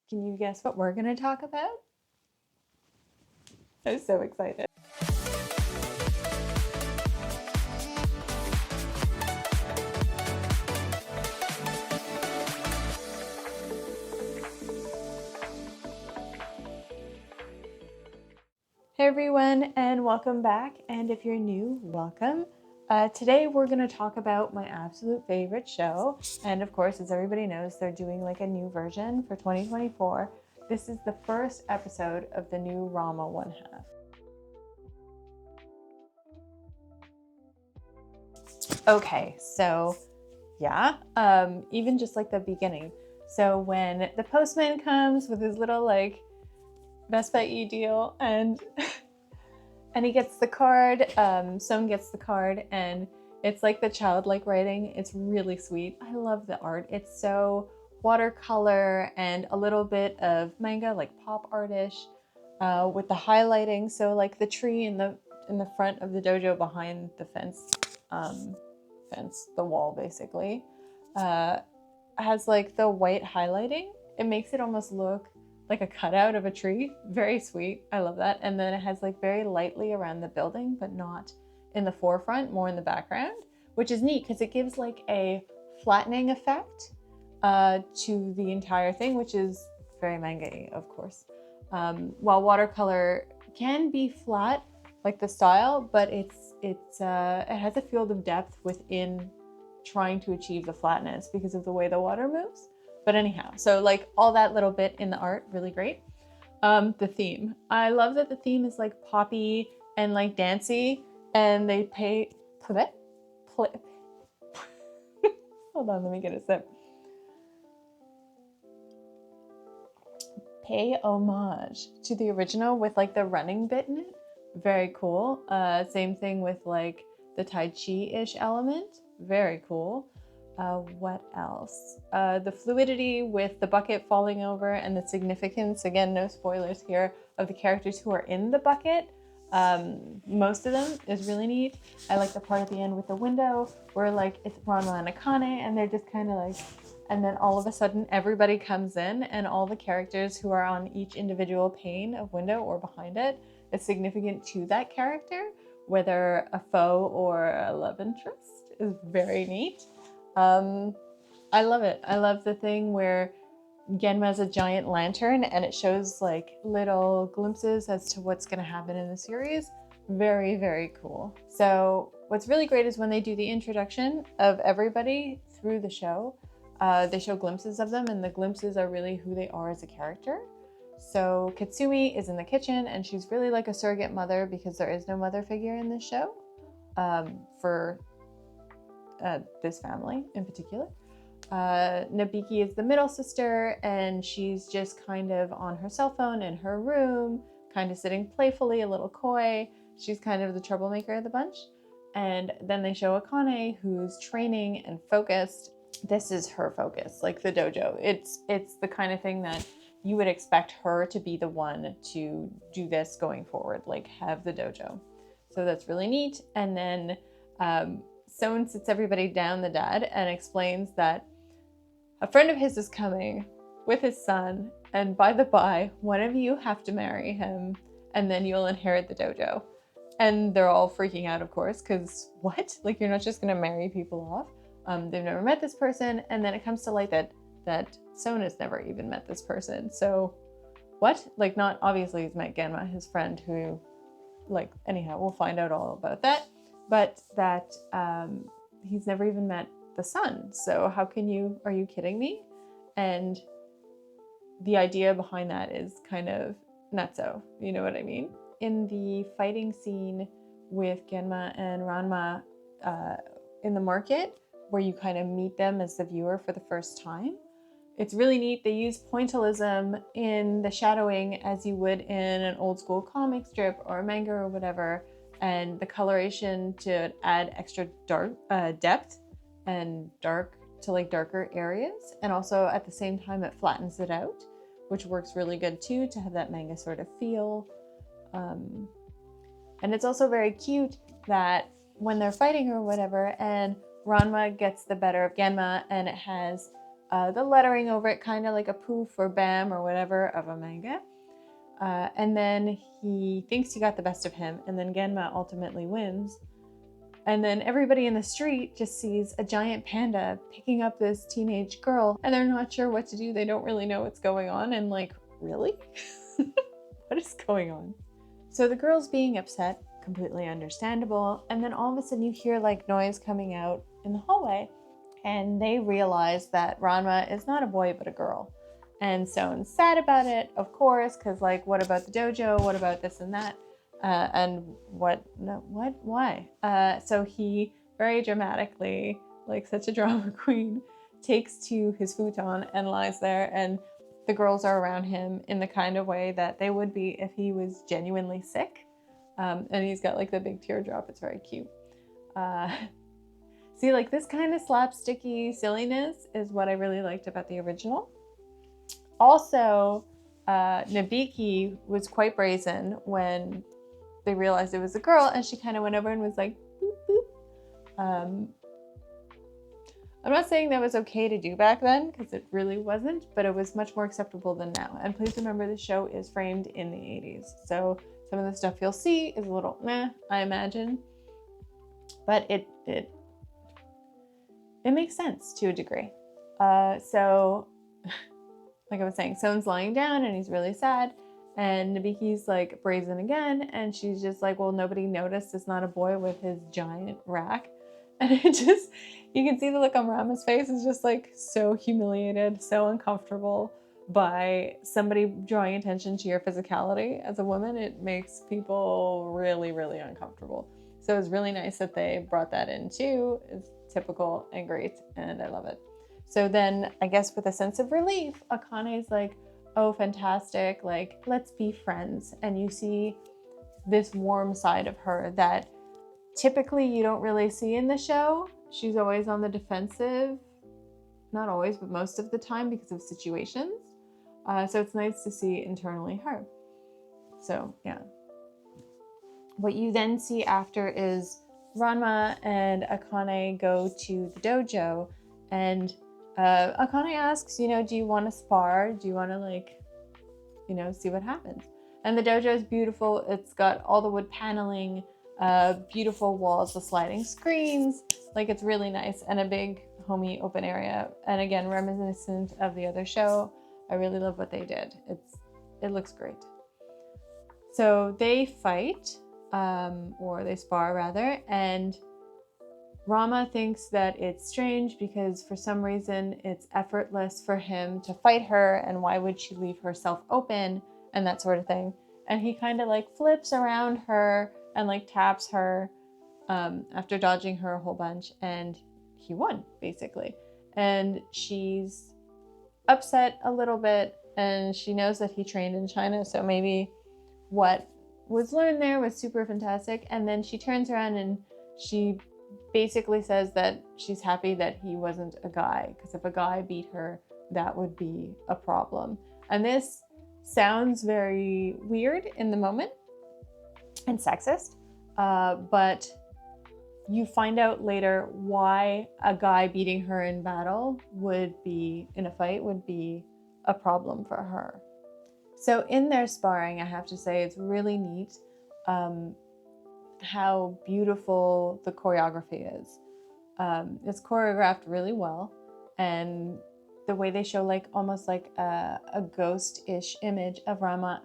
Can you guess what we're going to talk about? I'm so excited. Hey everyone, and welcome back. And if you're new, welcome. Today we're going to talk about my absolute favorite show. And of course, as everybody knows, they're doing like a new version for 2024. This is the first episode of the new Ranma 1/2. Okay, so yeah, even just like the beginning. So when the postman comes with his little like Best Buy deal and and he gets the card, Son gets the card, and it's like the childlike writing. It's really sweet. I love the art. It's so watercolor and a little bit of manga, like pop artish, with the highlighting. So like the tree in the front of the dojo behind the fence, the wall basically, has like the white highlighting. It makes it almost look like a cutout of a tree. Very sweet. I love that. And then it has like very lightly around the building, but not in the forefront, more in the background, which is neat because it gives like a flattening effect to the entire thing, which is very manga-y, of course. While watercolor can be flat, like the style, but it has a field of depth within trying to achieve the flatness because of the way the water moves. But anyhow, so like all that little bit in the art, really great. The theme. I love that the theme is like poppy and like dancey, and they hold on, let me get a sip. Pay homage to the original with like the running bit in it. Very cool. Same thing with like the Tai Chi-ish element. Very cool. What else? The fluidity with the bucket falling over and the significance, again, no spoilers here, of the characters who are in the bucket. Most of them is really neat. I like the part at the end with the window where like it's Ranma and Akane and they're just kind of like, and then all of a sudden everybody comes in and all the characters who are on each individual pane of window or behind it is significant to that character, whether a foe or a love interest, is very neat. I love it. I love the thing where Genma's a giant lantern and it shows like little glimpses as to what's going to happen in the series. Very, very cool. So what's really great is when they do the introduction of everybody through the show, they show glimpses of them, and the glimpses are really who they are as a character. So Katsumi is in the kitchen and she's really like a surrogate mother because there is no mother figure in this show for this family in particular. Nabiki is the middle sister, and she's just kind of on her cell phone in her room, kind of sitting playfully, a little coy. She's kind of the troublemaker of the bunch. And then they show Akane, who's training and focused. This is her focus, like the dojo. It's the kind of thing that you would expect her to be the one to do this going forward, like have the dojo. So that's really neat. And then Son sits everybody down, the dad, and explains that a friend of his is coming with his son, and by the by, one of you have to marry him, and then you'll inherit the dojo. And they're all freaking out, of course, because what? Like, you're not just going to marry people off. They've never met this person, and then it comes to light that Son has never even met this person. So, what? Like, not obviously he's met Genma, his friend, who, like, anyhow, we'll find out all about that. But that he's never even met the son. So how can you, are you kidding me? And the idea behind that is kind of nutso, you know what I mean? In the fighting scene with Genma and Ranma in the market, where you kind of meet them as the viewer for the first time, it's really neat. They use pointillism in the shadowing as you would in an old school comic strip or a manga or whatever, and the coloration to add extra dark depth and dark to like darker areas, and also at the same time it flattens it out, which works really good too to have that manga sort of feel. And it's also very cute that when they're fighting or whatever and Ranma gets the better of Genma, and it has the lettering over it, kind of like a poof or bam or whatever of a manga. And then he thinks he got the best of him, and then Genma ultimately wins. And then everybody in the street just sees a giant panda picking up this teenage girl, and they're not sure what to do. They don't really know what's going on, and like, really? What is going on? So the girl's being upset, completely understandable, and then all of a sudden you hear like noise coming out in the hallway, and they realize that Ranma is not a boy but a girl. And Son's sad about it, of course, because like, what about the dojo? What about this and that? And what? No, what? Why? So he very dramatically, like such a drama queen, takes to his futon and lies there, and the girls are around him in the kind of way that they would be if he was genuinely sick. And he's got like the big teardrop. It's very cute. See, like this kind of slapsticky silliness is what I really liked about the original. Also, Nabiki was quite brazen when they realized it was a girl, and she kind of went over and was like, boop, boop. I'm not saying that was okay to do back then, because it really wasn't, but it was much more acceptable than now. And please remember, the show is framed in the 80s, so some of the stuff you'll see is a little meh, I imagine, but it makes sense to a degree. So, like I was saying, Son's lying down and he's really sad, and Nabiki's like brazen again, and she's just like, well, nobody noticed it's not a boy with his giant rack. And it just, you can see the look on Rama's face is just like so humiliated, so uncomfortable by somebody drawing attention to your physicality as a woman. It makes people really, really uncomfortable. So it's really nice that they brought that in too. It's typical and great, and I love it. So then I guess with a sense of relief, Akane's like, oh, fantastic, like, let's be friends. And you see this warm side of her that typically you don't really see in the show. She's always on the defensive, not always, but most of the time because of situations. So it's nice to see internally her. So yeah. What you then see after is Ranma and Akane go to the dojo, and Akane asks, do you want to spar? Do you want to like, see what happens? And the dojo is beautiful. It's got all the wood paneling, beautiful walls with sliding screens. Like, it's really nice, and a big homey open area. And again, reminiscent of the other show. I really love what they did. It looks great. So they fight, or they spar rather, and Rama thinks that it's strange because for some reason it's effortless for him to fight her, and why would she leave herself open and that sort of thing. And he kind of like flips around her and like taps her after dodging her a whole bunch, and he won basically. And she's upset a little bit, and she knows that he trained in China, so maybe what was learned there was super fantastic. And then she turns around and she basically says that she's happy that he wasn't a guy, because if a guy beat her, that would be a problem. And this sounds very weird in the moment and sexist, but you find out later why a guy beating her in battle in a fight would be a problem for her. So in their sparring, I have to say it's really neat how beautiful the choreography is. It's choreographed really well, and the way they show like almost like a ghost-ish image of Rama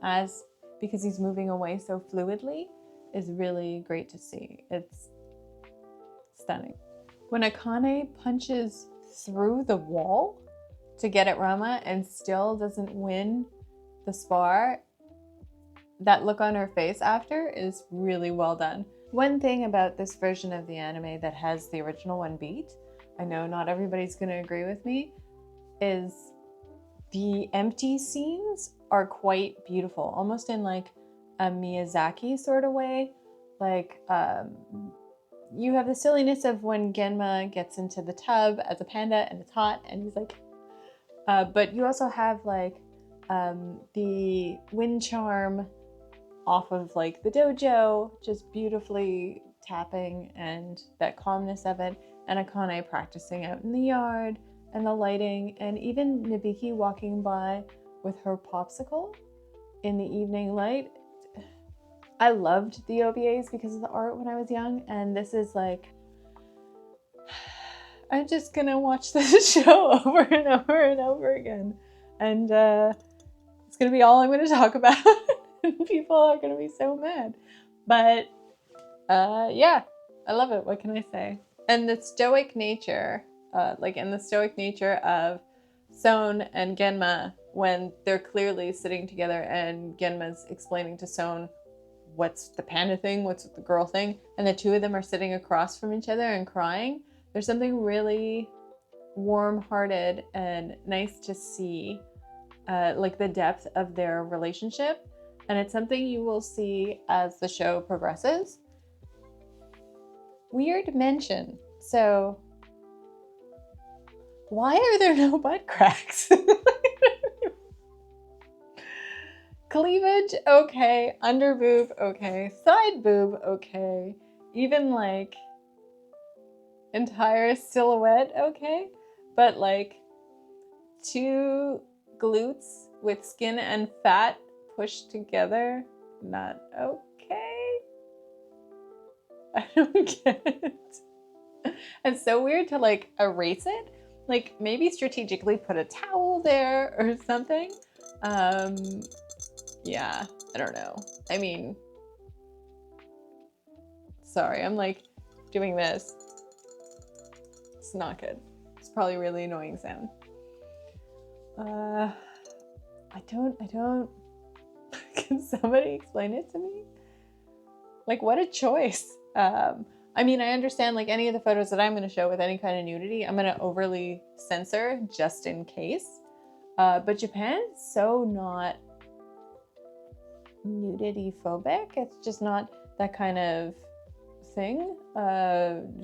because he's moving away so fluidly is really great to see. It's stunning. When Akane punches through the wall to get at Rama and still doesn't win the spar, that look on her face after is really well done. One thing about this version of the anime that has the original one beat, I know not everybody's going to agree with me, is the empty scenes are quite beautiful, almost in like a Miyazaki sort of way. Like you have the silliness of when Genma gets into the tub as a panda and it's hot and he's like, but you also have like the wind charm off of like the dojo, just beautifully tapping, and that calmness of it, and Akane practicing out in the yard, and the lighting, and even Nabiki walking by with her popsicle in the evening light. I loved the OVAs because of the art when I was young, and this is like, I'm just gonna watch this show over and over and over again, and it's gonna be all I'm gonna talk about. And people are gonna be so mad, but yeah, I love it. What can I say? And the stoic nature, the stoic nature of Son and Genma when they're clearly sitting together and Genma's explaining to Son what's the panda thing, what's the girl thing, and the two of them are sitting across from each other and crying. There's something really warm-hearted and nice to see, like the depth of their relationship, and it's something you will see as the show progresses. Weird mention. So, why are there no butt cracks? Cleavage, okay. Under boob, okay. Side boob, okay. Even like entire silhouette, okay. But like 2 glutes with skin and fat pushed together, not okay. I don't get it. It's so weird to like erase it. Like maybe strategically put a towel there or something. Yeah, I don't know. I mean, sorry, I'm like doing this. It's not good. It's probably a really annoying sound. I don't. Can somebody explain it to me? Like, what a choice. I mean, I understand like any of the photos that I'm going to show with any kind of nudity, I'm going to overly censor just in case. But Japan's so not nudity phobic. It's just not that kind of thing.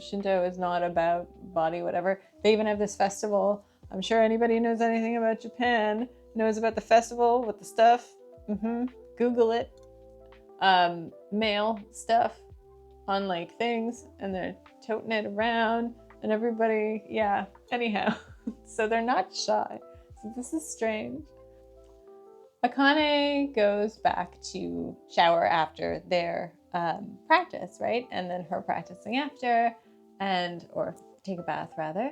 Shinto is not about body, whatever. They even have this festival. I'm sure anybody who knows anything about Japan knows about the festival with the stuff. Google it. Male stuff on like things, and they're toting it around, and everybody, yeah. Anyhow, so they're not shy. So this is strange. Akane goes back to shower after their practice, right? And then her practicing after, or take a bath rather.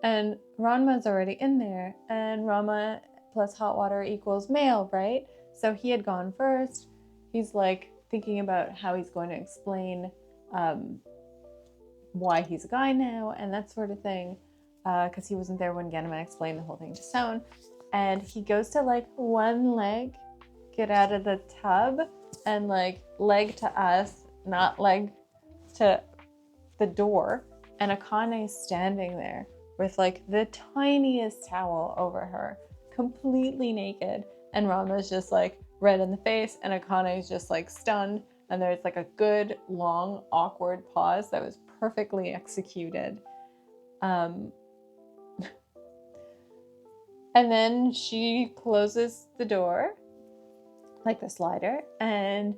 And Ranma's already in there, and Ranma plus hot water equals male, right? So he had gone first. He's like thinking about how he's going to explain why he's a guy now and that sort of thing, because he wasn't there when Genma explained the whole thing to Son. And he goes to like one leg, get out of the tub, and like leg to us, not leg to the door. And Akane's standing there with like the tiniest towel over her, completely naked. And Ranma's just like red in the face, and Akane's just like stunned. And there's like a good, long, awkward pause that was perfectly executed. And then she closes the door, like the slider, and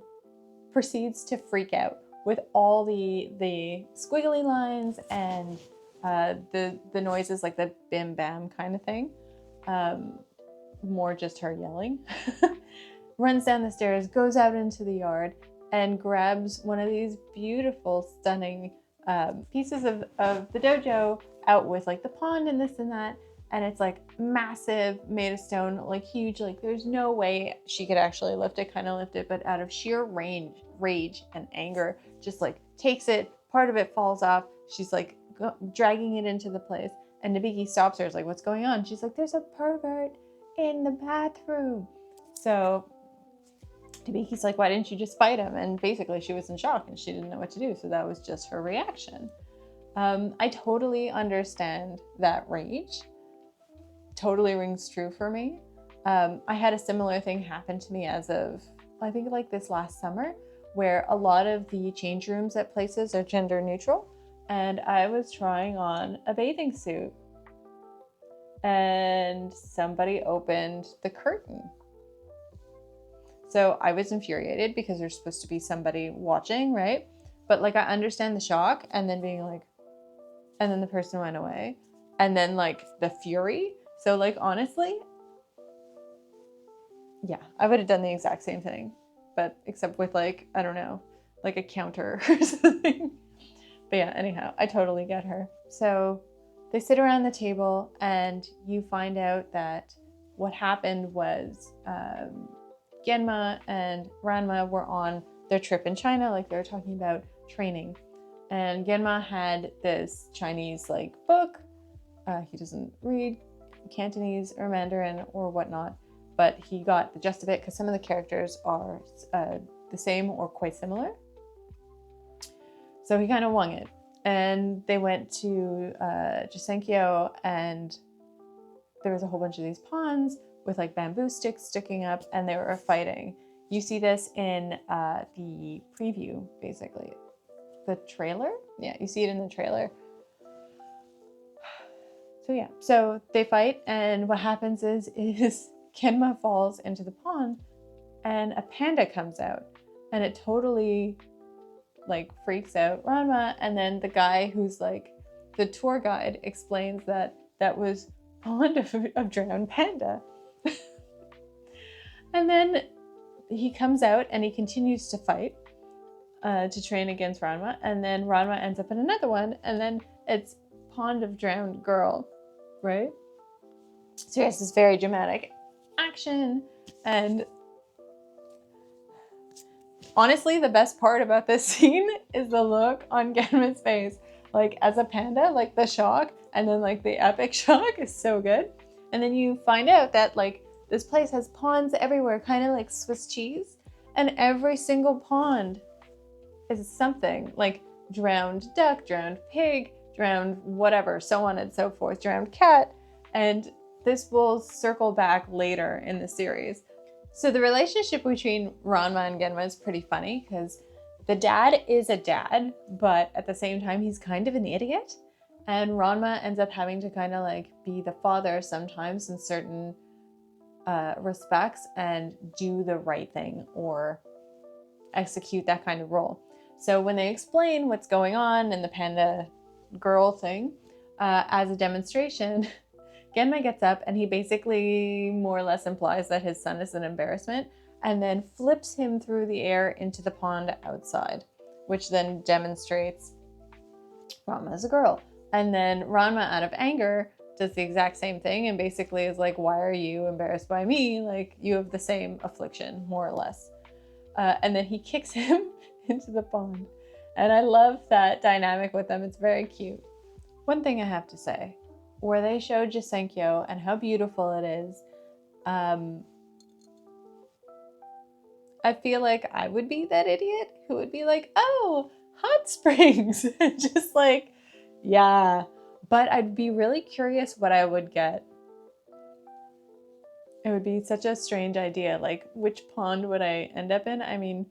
proceeds to freak out with all the squiggly lines and the noises, like the bim bam kind of thing. More just her yelling. Runs down the stairs, goes out into the yard, and grabs one of these beautiful, stunning pieces of the dojo out with like the pond and this and that. And it's like massive, made of stone, like huge, like there's no way she could actually lift it, kind of lift it, but out of sheer rage and anger, just like takes it, part of it falls off. She's like dragging it into the place. And Nabiki stops her, is like, what's going on? She's like, there's a pervert in the bathroom. So Nabiki's like, why didn't you just fight him? And basically she was in shock and she didn't know what to do. So that was just her reaction. I totally understand that rage. Totally rings true for me. I had a similar thing happen to me as of, I think like this last summer, where a lot of the change rooms at places are gender neutral. And I was trying on a bathing suit and somebody opened the curtain. So I was infuriated because there's supposed to be somebody watching, right? But like I understand the shock and then being like, and then the person went away, and then like the fury. So like honestly, yeah, I would have done the exact same thing, but except with like, I don't know, like a counter or something. But yeah, anyhow, I totally get her. So they sit around the table and you find out that what happened was Genma and Ranma were on their trip in China, like they were talking about training. And Genma had this Chinese like book. He doesn't read Cantonese or Mandarin or whatnot, but he got the gist of it because some of the characters are the same or quite similar. So he kind of wung it. And they went to Jisenkyo, and there was a whole bunch of these ponds with like bamboo sticks sticking up, and they were fighting. You see this in the preview, basically. The trailer? Yeah, you see it in the trailer. So yeah, so they fight, and what happens is Kenma falls into the pond, and a panda comes out, and it totally like freaks out Ranma, and then the guy who's like the tour guide explains that that was pond of drowned panda. And then he comes out and he continues to fight to train against Ranma, and then Ranma ends up in another one, and then it's pond of drowned girl, right? So yes, this very dramatic action. And honestly, the best part about this scene is the look on Genma's face. Like, as a panda, like the shock, and then like the epic shock is so good. And then you find out that like this place has ponds everywhere, kind of like Swiss cheese. And every single pond is something like drowned duck, drowned pig, drowned whatever, so on and so forth, drowned cat. And this will circle back later in the series. So the relationship between Ranma and Genma is pretty funny because the dad is a dad, but at the same time, he's kind of an idiot. And Ranma ends up having to kind of like be the father sometimes in certain respects and do the right thing or execute that kind of role. So when they explain what's going on in the panda girl thing as a demonstration, Genma gets up and he basically more or less implies that his son is an embarrassment and then flips him through the air into the pond outside, which then demonstrates Ranma as a girl. And then Ranma, out of anger, does the exact same thing and basically is like, why are you embarrassed by me? Like, you have the same affliction, more or less. And then he kicks him into the pond. And I love that dynamic with them. It's very cute. One thing I have to say, where they showed Jisenkyo and how beautiful it is, I feel like I would be that idiot who would be like, oh, hot springs. Just like, yeah. But I'd be really curious what I would get. It would be such a strange idea. Like, which pond would I end up in? I mean,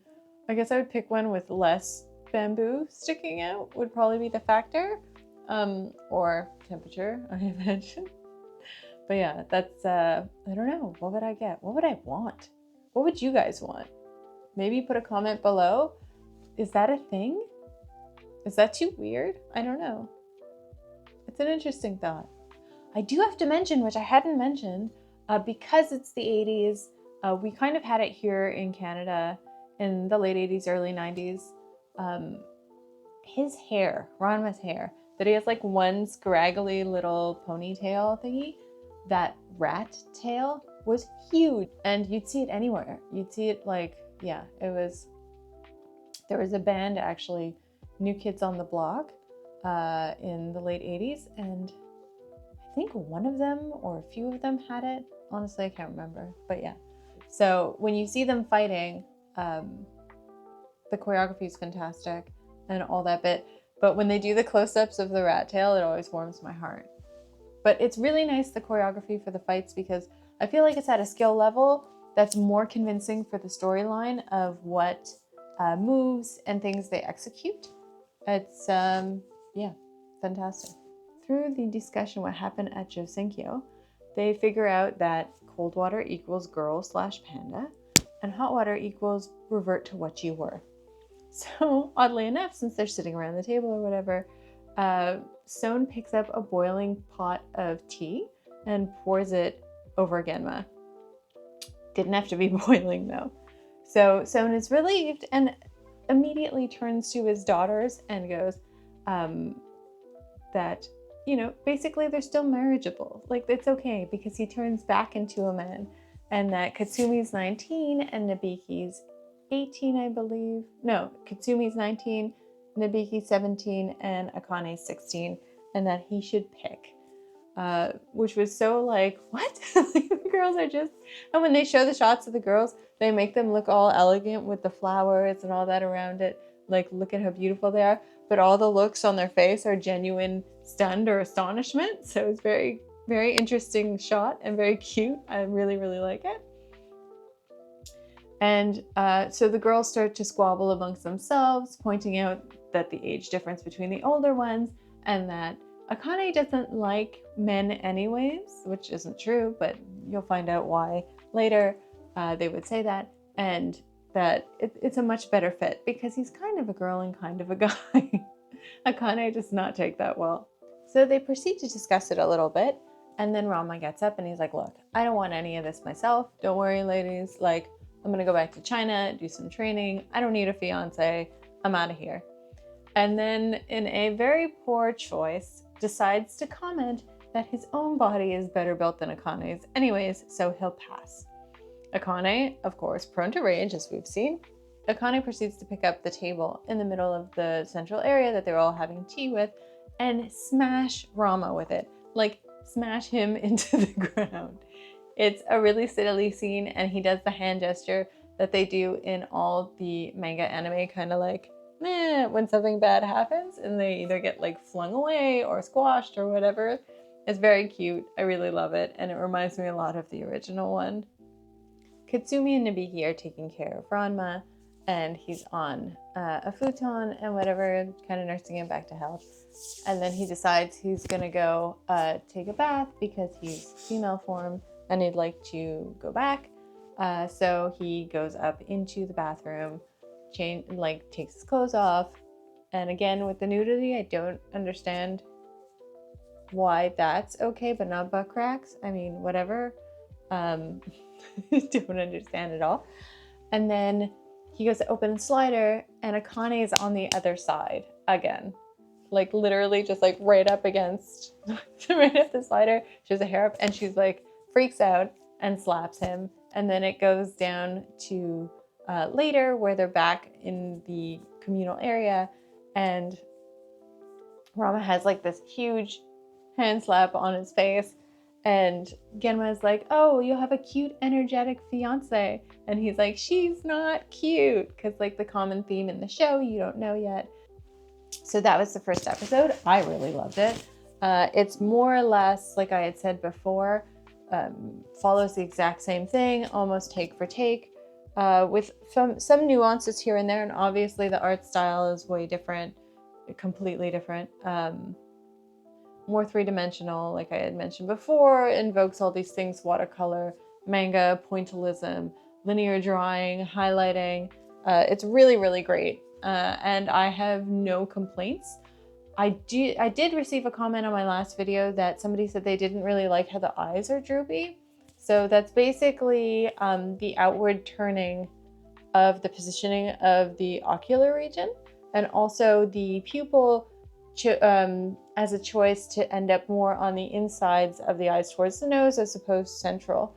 I guess I would pick one with less bamboo sticking out would probably be the factor. Or temperature, I imagine. But yeah, that's, I don't know. What would I get? What would I want? What would you guys want? Maybe put a comment below. Is that a thing? Is that too weird? I don't know. It's an interesting thought. I do have to mention, which I hadn't mentioned, because it's the 80s, we kind of had it here in Canada in the late 80s, early 90s. His hair, Ranma's hair, that he has like one scraggly little ponytail thingy, that rat tail was huge. And you'd see it anywhere. You'd see it like, yeah, there was a band actually, New Kids on the Block, in the late 80s. And I think one of them or a few of them had it. Honestly, I can't remember, but yeah. So when you see them fighting, the choreography is fantastic and all that bit. But when they do the close-ups of the rat tail, it always warms my heart. But it's really nice, the choreography for the fights, because I feel like it's at a skill level that's more convincing for the storyline of what moves and things they execute. It's, yeah, fantastic. Through the discussion what happened at Jisenkyo, they figure out that cold water equals girl/panda, and hot water equals revert to what you were. So oddly enough, since they're sitting around the table or whatever, Son picks up a boiling pot of tea and pours it over Genma. Didn't have to be boiling though. So Son is relieved and immediately turns to his daughters and goes that, you know, basically they're still marriageable. Like, it's okay because he turns back into a man, and that Katsumi's 19 and Nabiki's 18, I believe. No, Katsumi's 19, Nabiki's 17, and Akane's 16, and that he should pick. Which was so like, what? Like, the girls are just, and when they show the shots of the girls, they make them look all elegant with the flowers and all that around it. Like, look at how beautiful they are. But all the looks on their face are genuine stunned or astonishment. So it's very, very interesting shot and very cute. I really, really like it. And so the girls start to squabble amongst themselves, pointing out that the age difference between the older ones, and that Akane doesn't like men anyways, which isn't true, but you'll find out why later. They would say that, and that it's a much better fit because he's kind of a girl and kind of a guy. Akane does not take that well. So they proceed to discuss it a little bit, and then Ranma gets up and he's like, look, I don't want any of this myself. Don't worry, ladies. Like, I'm gonna go back to China, do some training. I don't need a fiance. I'm out of here. And then, in a very poor choice, decides to comment that his own body is better built than Akane's anyways, so he'll pass. Akane, of course, prone to rage, as we've seen. Akane proceeds to pick up the table in the middle of the central area that they were all having tea with and smash Ranma with it. Like, smash him into the ground. It's a really silly scene, and he does the hand gesture that they do in all the manga anime, kind of like, meh, when something bad happens and they either get like flung away or squashed or whatever. It's very cute. I really love it, and it reminds me a lot of the original one. Katsumi and Nabiki are taking care of Ranma, and he's on a futon and whatever, kind of nursing him back to health. And then he decides he's gonna go take a bath because he's female form and he'd like to go back. So he goes up into the bathroom, takes his clothes off. And again, with the nudity, I don't understand why that's okay, but not butt cracks. I mean, whatever. Don't understand at all. And then he goes to open a slider, and Akane is on the other side again. Like, literally just like right up against, right up the slider. She has a hair up, and she's like, freaks out and slaps him. And then it goes down to later where they're back in the communal area, and Ranma has like this huge hand slap on his face, and Genma is like, oh, you have a cute, energetic fiance. And he's like, she's not cute, because like the common theme in the show, you don't know yet. So that was the first episode. I really loved it. It's more or less, like I had said before, follows the exact same thing, almost take for take, with some nuances here and there. And obviously the art style is way different, completely different. More three-dimensional, like I had mentioned before, invokes all these things: watercolor, manga, pointillism, linear drawing, highlighting. It's really, really great. And I have no complaints. I did receive a comment on my last video that somebody said they didn't really like how the eyes are droopy. So that's basically the outward turning of the positioning of the ocular region, and also the pupil as a choice to end up more on the insides of the eyes towards the nose as opposed to central.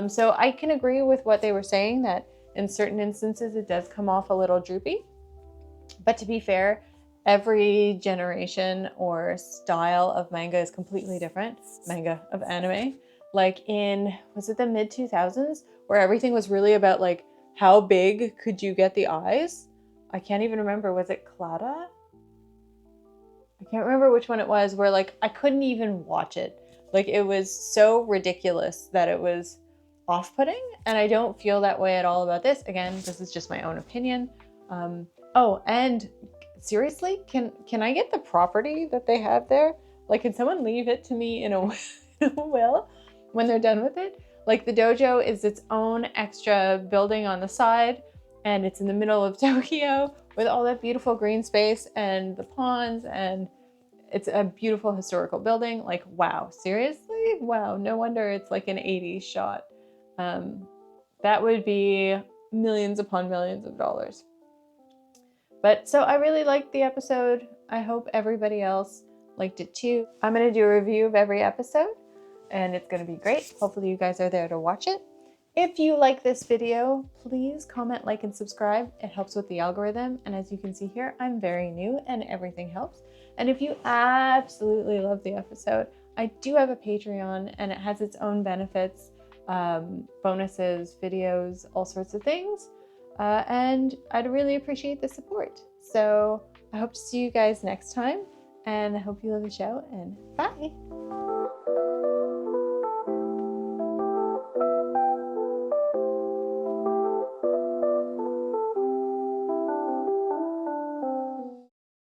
So I can agree with what they were saying, that in certain instances it does come off a little droopy. But to be fair, every generation or style of manga is completely different. Manga of anime. Like in, was it the mid 2000s, where everything was really about like, how big could you get the eyes? I can't even remember. Was it Clara? I can't remember which one it was, where like I couldn't even watch it. Like, it was so ridiculous that it was off-putting, and I don't feel that way at all about this. Again, this is just my own opinion. Oh, and seriously, can I get the property that they have there? Like, can someone leave it to me in a will when they're done with it? Like, the dojo is its own extra building on the side, and it's in the middle of Tokyo with all that beautiful green space and the ponds, and it's a beautiful historical building. Like, wow, seriously? Wow, no wonder it's like an 80s shot. That would be millions upon millions of dollars. But so I really liked the episode. I hope everybody else liked it too. I'm going to do a review of every episode and it's going to be great. Hopefully you guys are there to watch it. If you like this video, please comment, like, and subscribe. It helps with the algorithm. And as you can see here, I'm very new and everything helps. And if you absolutely love the episode, I do have a Patreon and it has its own benefits, bonuses, videos, all sorts of things. And I'd really appreciate the support. So I hope to see you guys next time and I hope you love the show and bye.